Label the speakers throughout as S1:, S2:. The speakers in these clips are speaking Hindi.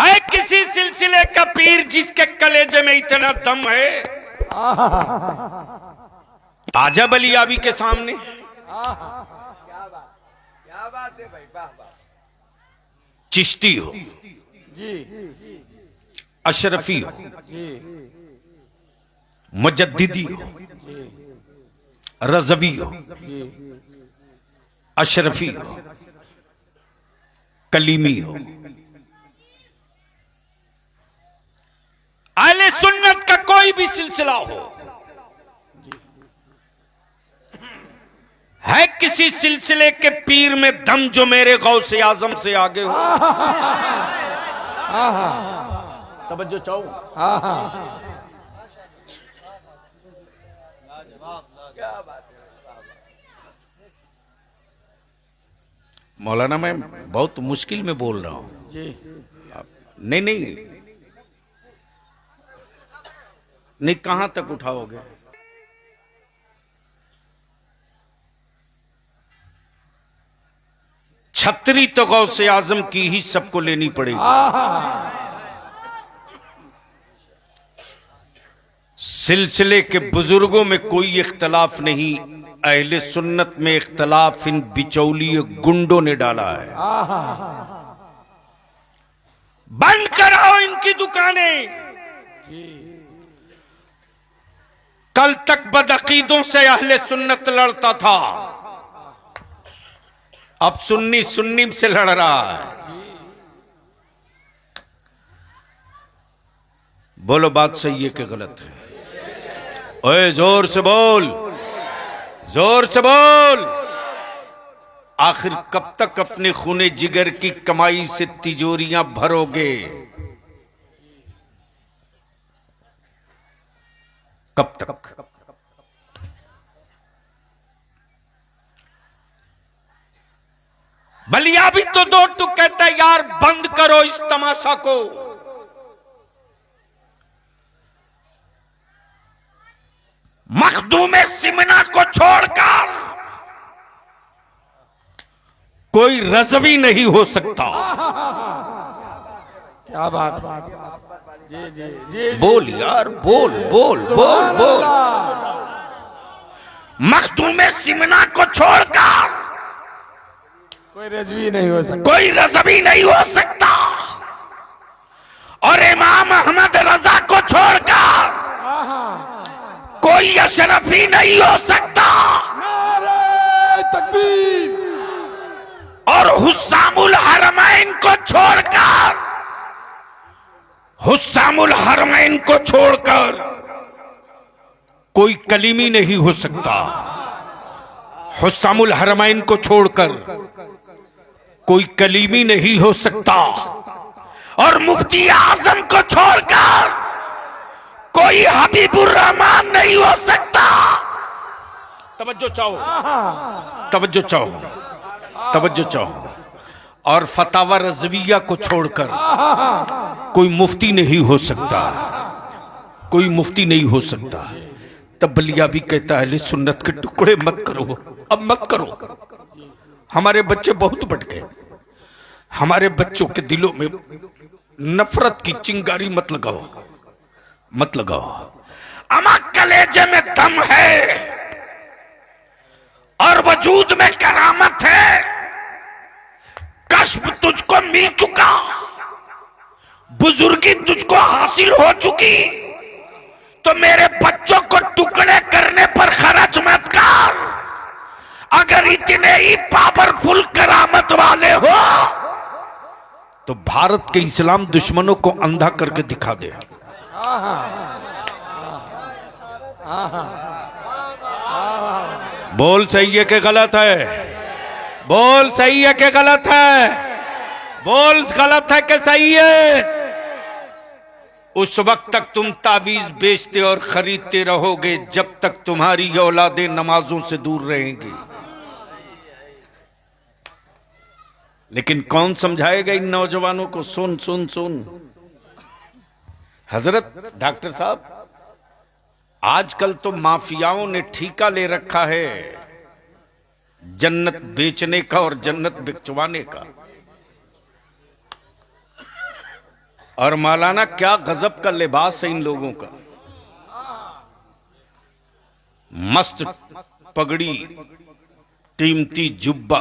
S1: है किसी सिलसिले का पीर जिसके कलेजे में इतना दम है? आजा बलियाबी के सामने।
S2: क्या बात है भाई, वाह वाह।
S1: चिश्ती हो,
S2: जी
S1: अशरफी हो,
S2: जी
S1: मुजद्दिदी हो, रज़वी हो,
S2: जी
S1: अशरफी हो, कलीमी हो, अहले सुन्नत का कोई भी सिलसिला हो, है किसी सिलसिले के पीर में दम जो मेरे गौसे आजम से आगे हो? तवज्जो चाहो।
S2: क्या बात है।
S1: मौलाना मैं बहुत मुश्किल में बोल रहा हूं।
S2: जी
S1: नहीं नहीं नहीं, कहां तक उठाओगे? छतरी तो गौसे आजम की ही सबको लेनी पड़ेगी। सिलसिले के बुजुर्गों में कोई इख्तलाफ नहीं, अहले सुन्नत में इख्तलाफ इन बिचौलिए गुंडों ने डाला है। बंद कराओ इनकी दुकानें। कल तक बदअकीदों से अहले सुन्नत लड़ता था, अब सुन्नी सुन्नी से लड़ रहा है। बोलो बात सही है कि गलत है? ओए जोर से बोल, जोर से बोल। आखिर कब तक अपने खूने जिगर की कमाई से तिजोरियां भरोगे? कब तक? बलियाबी तो दो तू कहता है यार बंद करो इस तमाशा को। मखदूमे सिमना को छोड़कर कोई रज़वी नहीं हो सकता।
S2: क्या बात। जी जी जी
S1: बोल यार, बोल बोल बोल बोल। मखदूमे सिमना को छोड़कर
S2: कोई रजवी नहीं हो सकता,
S1: कोई रज़वी नहीं हो सकता, और इमाम अहमद रजा को छोड़कर कोई अशरफी नहीं हो सकता,
S2: नारे तकबीर।
S1: और हुस्सामुल हरमैन को छोड़कर, हुस्सामुल हरमैन को छोड़कर कोई कलीमी नहीं हो सकता। हुस्सामुल हरमैन को छोड़कर कोई कलीमी नहीं हो सकता, और मुफ्ती आजम को छोड़कर कोई हबीबुर रहमान नहीं हो सकता। तवज्जो चाहो, तवज्जो चाहो, तवज्जो चाहो। और फतावा रज़विया को छोड़कर कोई मुफ्ती नहीं हो सकता, कोई मुफ्ती नहीं हो सकता। तब बलियाबी कहता है अहले सुन्नत के टुकड़े मत करो, अब मत करो। हमारे बच्चे बहुत बढ़ गए, हमारे बच्चों के दिलों में नफरत की चिंगारी मत लगाओ, मत लगाओ। अमा कलेजे में दम है और वजूद में करामत है। कश्फ तुझको मिल चुका, बुजुर्गी तुझको हासिल हो चुकी, तो मेरे बच्चों को टुकड़े करने पर खर्च मत कर। अगर इतने ही पावरफुल करामत वाले हो तो भारत के इस्लाम दुश्मनों को अंधा करके दिखा दे। बोल सही है कि गलत है? बोल सही है कि गलत है? बोल गलत है कि सही है? उस वक्त तक तुम तावीज बेचते और खरीदते रहोगे जब तक तुम्हारी औलादें नमाजों से दूर रहेंगी। लेकिन कौन समझाएगा इन नौजवानों को? सुन सुन सुन हजरत डॉक्टर साहब, आजकल तो माफियाओं ने ठेका ले रखा है जन्नत बेचने का और जन्नत बिकवाने का। और मौलाना क्या गजब का लिबास है इन लोगों का, मस्त पगड़ी, कीमती जुब्बा,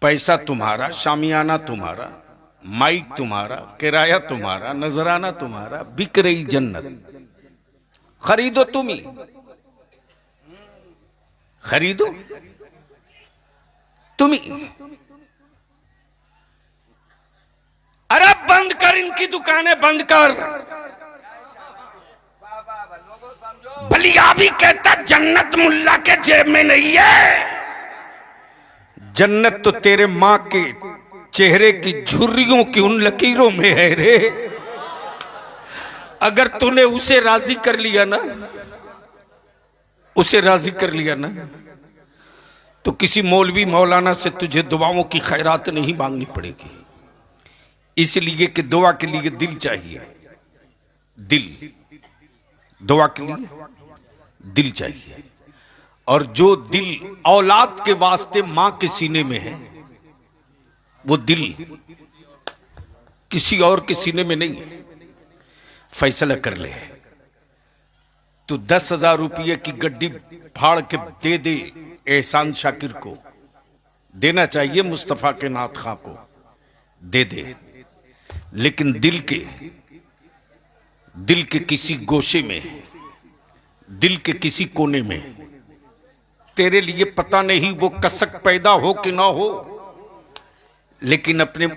S1: पैसा तुम्हारा, शामियाना तुम्हारा, माइक तुम्हारा, किराया तुम्हारा, नजराना तुम्हारा, बिक रही जन्नत। खरीदो तुम ही, खरीदो तुम ही। अरे बंद कर इनकी दुकानें, बंद कर। बलिया भी कहता जन्नत मुल्ला के जेब में नहीं है, जन्नत तो तेरे मां के चेहरे की झुर्रियों की उन लकीरों में है रे। अगर तूने उसे राजी कर लिया ना, उसे राजी कर लिया ना, तो किसी मौलवी मौलाना से तुझे दुआओं की खैरात नहीं मांगनी पड़ेगी, इसलिए कि दुआ के लिए दिल चाहिए। दिल, दुआ के लिए दिल चाहिए। और जो दिल औलाद के वास्ते मां के सीने में है, वो दिल किसी और के सीने में नहीं है। फैसला कर ले, तू 10,000 रुपये की गड्डी फाड़ के दे दे एहसान शाकिर को, देना चाहिए मुस्तफा के नाथ खां को, दे दे, लेकिन दिल के किसी गोशे में, दिल के किसी कोने में तेरे लिए पता नहीं वो कसक पैदा हो कि ना हो, लेकिन अपने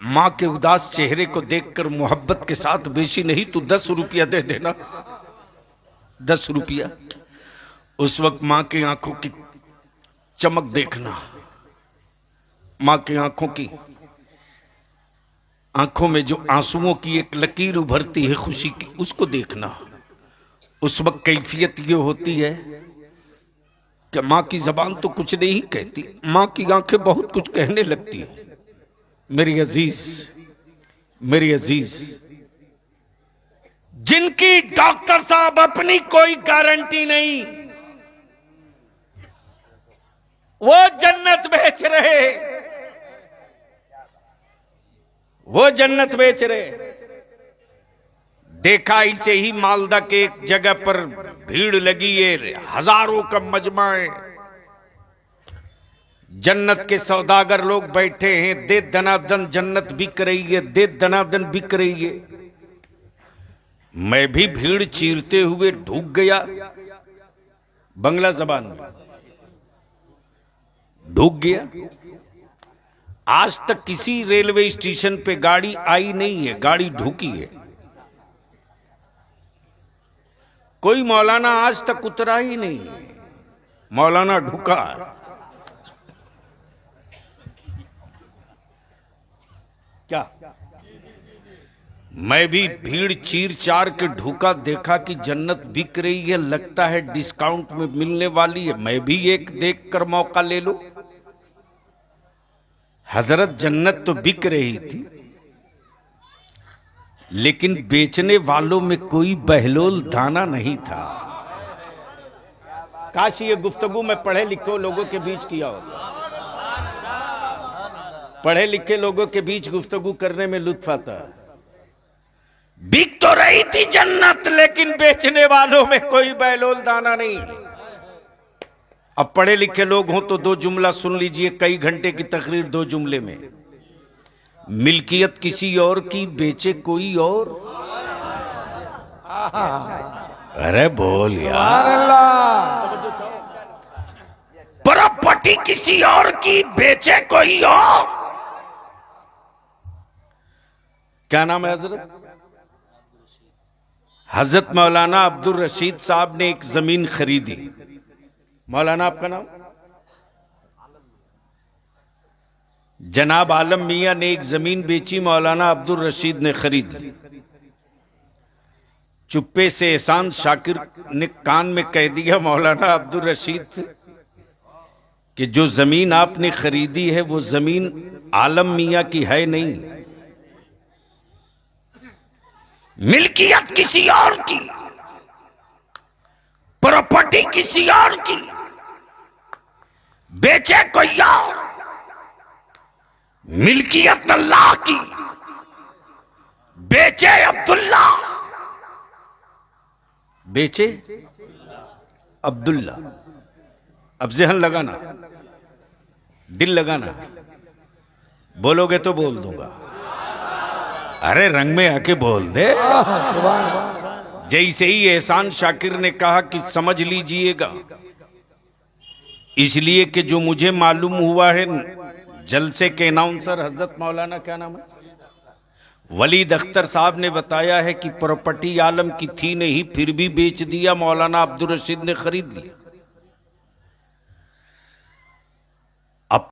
S1: मां के उदास चेहरे को देखकर मोहब्बत के साथ, बेशी नहीं तू 10 रुपया दे देना, 10 रुपया। उस वक्त मां की आंखों की चमक देखना, मां की आंखों में जो आंसुओं की एक लकीर उभरती है खुशी की, उसको देखना। उस वक्त कैफियत ये होती है कि मां की जबान तो कुछ नहीं कहती, मां की आंखें बहुत कुछ कहने लगती है। मेरी अजीज, जिनकी डॉक्टर साहब अपनी कोई गारंटी नहीं, वो जन्नत बेच रहे, वो जन्नत बेच रहे। देखा इसे ही मालदा के एक जगह पर भीड़ लगी है, हजारों का मजमा है, जन्नत के सौदागर लोग बैठे हैं, दे दनादन जन्नत बिक रही है, दे दनादन बिक रही है। मैं भी भीड़ चीरते हुए ढूक गया, बंगला जबान में ढूक गया। आज तक किसी रेलवे स्टेशन पे गाड़ी आई नहीं है, गाड़ी ढूकी है। कोई मौलाना आज तक उतरा ही नहीं, मौलाना ढुका। क्या मैं भी भीड़ चीर चार के ढूका, देखा कि जन्नत बिक रही है, लगता है डिस्काउंट में मिलने वाली है, मैं भी एक देखकर मौका ले लो। हजरत जन्नत तो बिक रही थी, लेकिन बेचने वालों में कोई बहलोल दाना नहीं था। काश ये गुफ्तगू में पढ़े लिखे लोगों के बीच किया हो, पढ़े लिखे लोगों के बीच गुफ्तगू करने में लुत्फ आता। बिक तो रही थी जन्नत, लेकिन बेचने वालों में कोई बहलोल दाना नहीं। अब पढ़े लिखे लोग हों तो 2 जुमला सुन लीजिए, कई घंटे की तकरीर 2 जुमले में। मिल्कियत किसी और की, बेचे कोई और। अरे बोल यार, प्रॉपर्टी किसी और की, बेचे कोई और। क्या नाम है हजरत? हजरत मौलाना अब्दुल रशीद साहब ने एक जमीन खरीदी। मौलाना आपका नाम? जनाब आलम मियां ने एक जमीन बेची, मौलाना अब्दुल रशीद ने खरीदी। चुप्पे से एहसान शाकिर ने कान में कह दिया मौलाना अब्दुल रशीद से कि जो जमीन आपने खरीदी है वो जमीन आलम मियां की है नहीं, मिल्कियत किसी और की, प्रॉपर्टी किसी और की, बेचे कोई और। मिल्कियत अल्लाह की, बेचे अब्दुल्ला, बेचे अब्दुल्ला। अब जहन लगाना, दिल लगाना, बोलोगे तो बोल दूंगा। अरे रंग में आके बोल दे। जैसे ही एहसान शाकिर ने कहा कि समझ लीजिएगा, इसलिए कि जो मुझे मालूम हुआ है, जलसे के अनाउंसर हजरत मौलाना क्या नाम है, वलीद अख्तर साहब ने बताया है कि प्रॉपर्टी आलम की थी नहीं, फिर भी बेच दिया, मौलाना अब्दुल रशीद ने खरीद लिया। अब